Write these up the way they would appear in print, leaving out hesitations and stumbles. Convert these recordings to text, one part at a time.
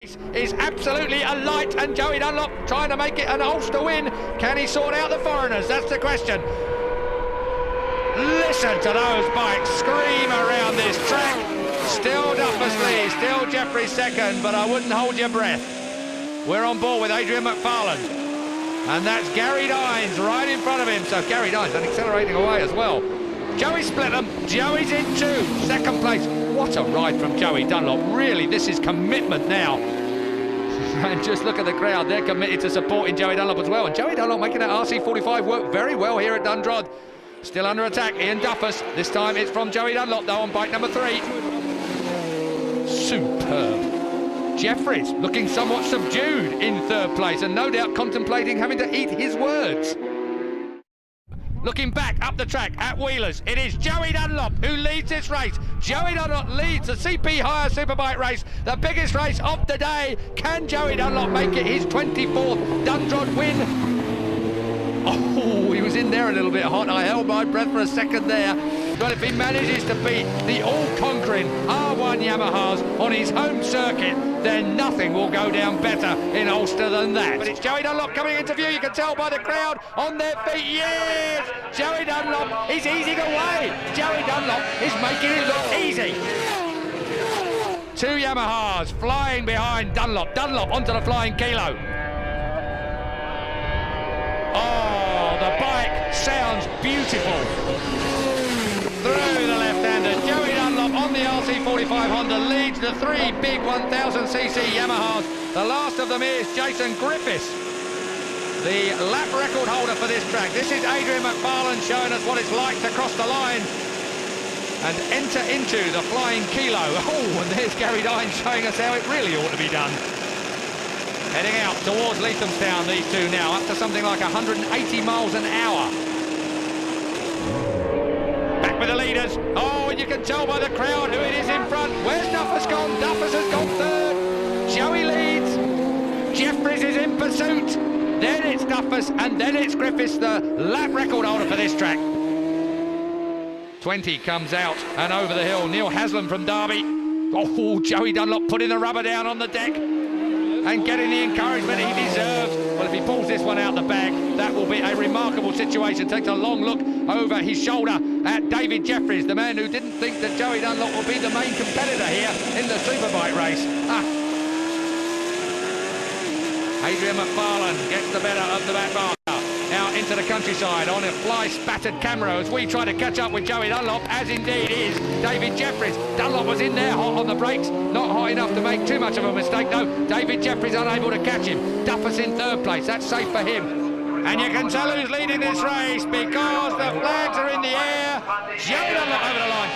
Is absolutely alight, and Joey Dunlop trying to make it an Ulster win. Can he sort out the foreigners? That's the question. Listen to those bikes scream around this track. Still Duffus lead, still Jeffries second, but I wouldn't hold your breath. We're on board with Adrian McFarlane, and that's Gary Dines right in front of him. So Gary Dines and accelerating away as well. Joey split them. Joey's in two, second place. What a ride from Joey Dunlop. Really, this is commitment now. And just look at the crowd. They're committed to supporting Joey Dunlop as well. And Joey Dunlop making that RC45 work very well here at Dundrod. Still under attack, Ian Duffus. This time it's from Joey Dunlop, though, on bike number 3. Superb. Jeffries looking somewhat subdued in third place, and no doubt contemplating having to eat his words. Looking back up the track at Wheelers, it is Joey Dunlop who leads this race. Joey Dunlop leads the CP Hire Superbike race, the biggest race of the day. Can Joey Dunlop make it his 24th Dundrod win? Oh, he was in there a little bit hot. I held my breath for a second there. But if he manages to beat the all-conquering R1 Yamahas on his home circuit, then nothing will go down better in Ulster than that. But it's Joey Dunlop coming into view. You can tell by the crowd on their feet. Yes! Joey Dunlop is easing away. Joey Dunlop is making it look easy. 2 Yamahas flying behind Dunlop. Dunlop onto the flying kilo. Oh, the bike sounds beautiful. Through the left-hander, Joey Dunlop on the RC45 Honda leads the 3 big 1000cc Yamahas. The last of them is Jason Griffiths, the lap record holder for this track. This is Adrian McFarlane showing us what it's like to cross the line and enter into the flying kilo. Oh, and there's Gary Dines showing us how it really ought to be done. Heading out towards Lethamstown, these two now, up to something like 180 miles an hour. Back with the leaders. Oh, and you can tell by the crowd who it is in front. Where's Duffus gone? Duffus has gone third. Joey leads. Jeffries is in pursuit. Then it's Duffus, and then it's Griffiths, the lap record holder for this track. 20 comes out and over the hill. Neil Haslam from Derby. Oh, Joey Dunlop putting the rubber down on the deck and getting the encouragement he deserves. Well, if he pulls this one out the bag, that will be a remarkable situation. Takes a long look over his shoulder at David Jeffries, the man who didn't think that Joey Dunlop would be the main competitor here in the Superbike race. Adrian McFarlane gets the better of the back marker. Now into the countryside on a fly-spattered camera as we try to catch up with Joey Dunlop, as indeed is David Jeffries. Dunlop was in there hot on the brakes, not hot enough to make too much of a mistake, though. David Jeffries unable to catch him. Duffus in third place, that's safe for him. And you can tell who's leading this race because the flags are in the air. Joey Dunlop over the line.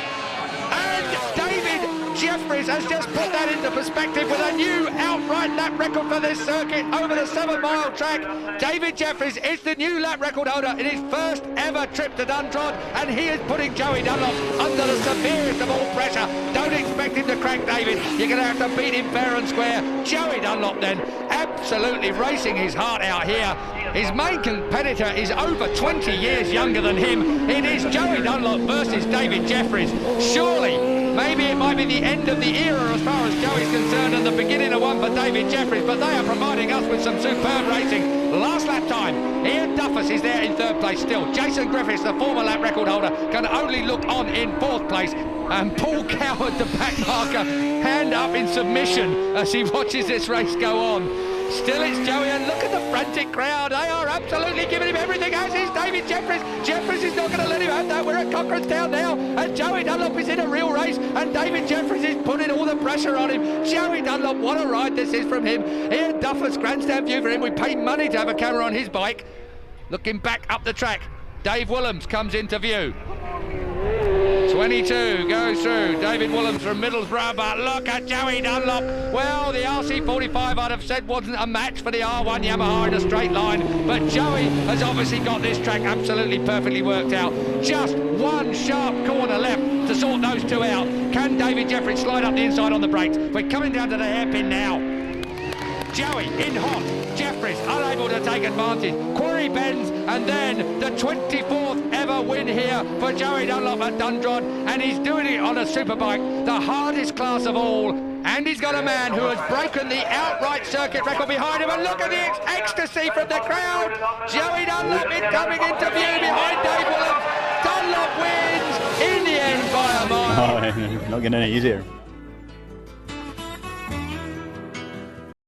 And David Jeffries has just put that into perspective with a new outright lap record for this circuit over the 7-mile track. David Jeffries is the new lap record holder in his first ever trip to Dundrod, and he is putting Joey Dunlop under the severest of all pressure. Don't expect him to crack David. You're going to have to beat him fair and square. Joey Dunlop then absolutely racing his heart out here. His main competitor is over 20 years younger than him. It is Joey Dunlop versus David Jeffries. Surely, maybe it might be the end of the era as far as Joey's concerned and the beginning of one for David Jeffries, but they are providing us with some superb racing. Last lap time, Ian Duffus is there in third place still. Jason Griffiths, the former lap record holder, can only look on in fourth place. And Paul Coward, the back marker, hand up in submission as he watches this race go on. Still it's Joey, and look at the frantic crowd. They are absolutely giving him everything, as is David Jeffries. Jeffries is not going to let him have that. We're at Cochranestown now, and Joey Dunlop is in a real race, and David Jeffries is putting all the pressure on him. Joey Dunlop, what a ride this is from him. Ian Duffus, grandstand view for him. We pay money to have a camera on his bike. Looking back up the track, Dave Willems comes into view. 22 goes through. David Willems from Middlesbrough, but look at Joey Dunlop. Well, the RC45 I'd have said wasn't a match for the R1 Yamaha in a straight line, but Joey has obviously got this track absolutely perfectly worked out. Just one sharp corner left to sort those two out. Can David Jeffries slide up the inside on the brakes? We're coming down to the hairpin now. Joey in hot, Jeffries unable to take advantage. Quarry bends, and then the 24th ever win here for Joey Dunlop at Dundrod, and he's doing it on a superbike, the hardest class of all. And he's got a man who has broken the outright circuit record behind him. And look at the ecstasy from the crowd. Joey Dunlop is coming into view behind Dave Williams. Dunlop wins in the end by a mile. Oh, not getting any easier.